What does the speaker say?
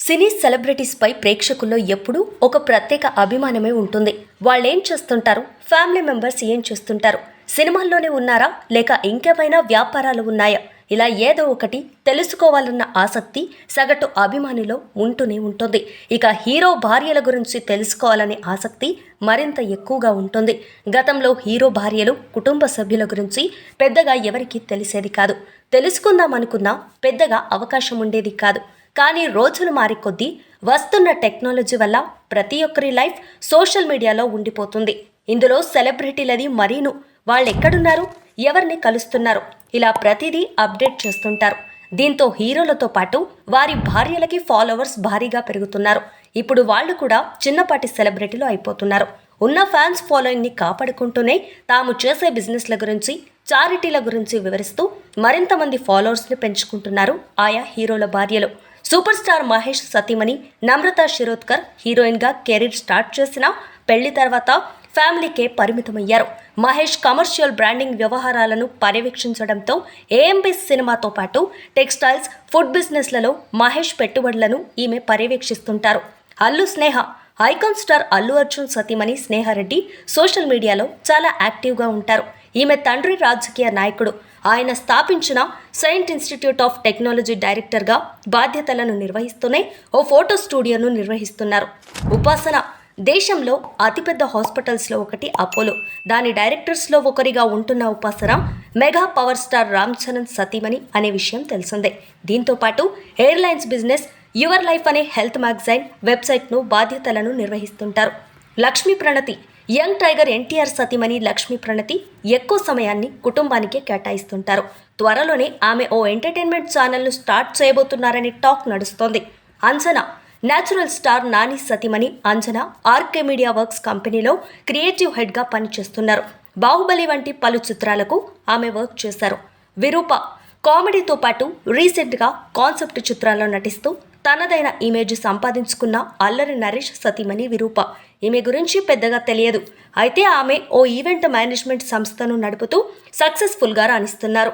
సినీ సెలబ్రిటీస్పై ప్రేక్షకుల్లో ఎప్పుడూ ఒక ప్రత్యేక అభిమానమే ఉంటుంది. వాళ్ళేం చేస్తుంటారు, ఫ్యామిలీ మెంబర్స్ ఏం చేస్తుంటారు, సినిమాల్లోనే ఉన్నారా లేక ఇంకేమైనా వ్యాపారాలు ఉన్నాయా, ఇలా ఏదో ఒకటి తెలుసుకోవాలన్న ఆసక్తి సగటు అభిమానిలో ఉంటూనే ఉంటుంది. ఇక హీరో భార్యల గురించి తెలుసుకోవాలనే ఆసక్తి మరింత ఎక్కువగా ఉంటుంది. గతంలో హీరో భార్యలు, కుటుంబ సభ్యుల గురించి పెద్దగా ఎవరికీ తెలిసేది కాదు. తెలుసుకుందామనుకున్నా పెద్దగా అవకాశం ఉండేది కాదు. కానీ రోజులు మారి కొద్దీ వస్తున్న టెక్నాలజీ వల్ల ప్రతి ఒక్కరి లైఫ్ సోషల్ మీడియాలో ఉండిపోతుంది. ఇందులో సెలబ్రిటీలది మరీను. వాళ్ళు ఎక్కడున్నారు, ఎవరిని కలుస్తున్నారు, ఇలా ప్రతిదీ అప్డేట్ చేస్తుంటారు. దీంతో హీరోలతో పాటు వారి భార్యలకి ఫాలోవర్స్ భారీగా పెరుగుతున్నారు. ఇప్పుడు వాళ్ళు కూడా చిన్నపాటి సెలబ్రిటీలు అయిపోతున్నారు. ఉన్న ఫ్యాన్స్ ఫాలోయింగ్ని కాపాడుకుంటూనే తాము చేసే బిజినెస్ల గురించి, చారిటీల గురించి వివరిస్తూ మరింత మంది ఫాలోవర్స్ని పెంచుకుంటున్నారు ఆయా హీరోల భార్యలు. సూపర్ స్టార్ మహేష్ సతీమణి నమ్రతా శిరోద్కర్ హీరోయిన్గా కెరీర్ స్టార్ట్ చేసిన పెళ్లి తర్వాత ఫ్యామిలీకే పరిమితమయ్యారు. మహేష్ కమర్షియల్ బ్రాండింగ్ వ్యవహారాలను పర్యవేక్షించడంతో ఏఎంబీ సినిమాతో పాటు టెక్స్టైల్స్, ఫుడ్ బిజినెస్లలో మహేష్ పెట్టుబడులను ఈమె పర్యవేక్షిస్తుంటారు. అల్లు స్నేహ ఐకాన్ స్టార్ అల్లు అర్జున్ సతీమణి స్నేహారెడ్డి సోషల్ మీడియాలో చాలా యాక్టివ్గా ఉంటారు. ఈమె తండ్రి రాజకీయ నాయకుడు. ఆయన స్థాపించిన సైంట్ ఇన్స్టిట్యూట్ ఆఫ్ టెక్నాలజీ డైరెక్టర్గా బాధ్యతలను నిర్వహిస్తూనే ఓ ఫోటో స్టూడియోను నిర్వహిస్తున్నారు. ఉపాసన దేశంలో అతిపెద్ద హాస్పిటల్స్లో ఒకటి అపోలో. దాని డైరెక్టర్స్లో ఒకరిగా ఉంటున్న ఉపాసన mega power star Ram Charan సతీమణి అనే విషయం తెలిసిందే. దీంతోపాటు ఎయిర్లైన్స్ బిజినెస్, యువర్ లైఫ్ అనే హెల్త్ మ్యాగజైన్ వెబ్సైట్ను బాధ్యతలను నిర్వహిస్తుంటారు. లక్ష్మీ ప్రణతి యంగ్ టైగర్ ఎన్టీఆర్ సతీమణి లక్ష్మీ ప్రణతి ఎక్కువ సమయాన్ని కుటుంబానికే కేటాయిస్తుంటారు. త్వరలోనే ఆమె ఓ ఎంటర్టైన్మెంట్ ఛానల్ను స్టార్ట్ చేయబోతున్నారనే టాక్ నడుస్తోంది. అంజనా నేచురల్ స్టార్ నాని సతీమణి అంజనా ఆర్కే మీడియా వర్క్స్ కంపెనీలో క్రియేటివ్ హెడ్గా పనిచేస్తున్నారు. బాహుబలి వంటి పలు చిత్రాలకు ఆమె వర్క్ చేశారు. విరూప కామెడీతో పాటు రీసెంట్గా కాన్సెప్ట్ చిత్రాల్లో నటిస్తూ తనదైన ఇమేజ్ సంపాదించుకున్న అల్లరి నరేష్ సతీమణి విరూప. ఈమె గురించి పెద్దగా తెలియదు. అయితే ఆమె ఓ ఈవెంట్ మేనేజ్మెంట్ సంస్థను నడుపుతూ సక్సెస్ఫుల్గా రాణిస్తున్నారు.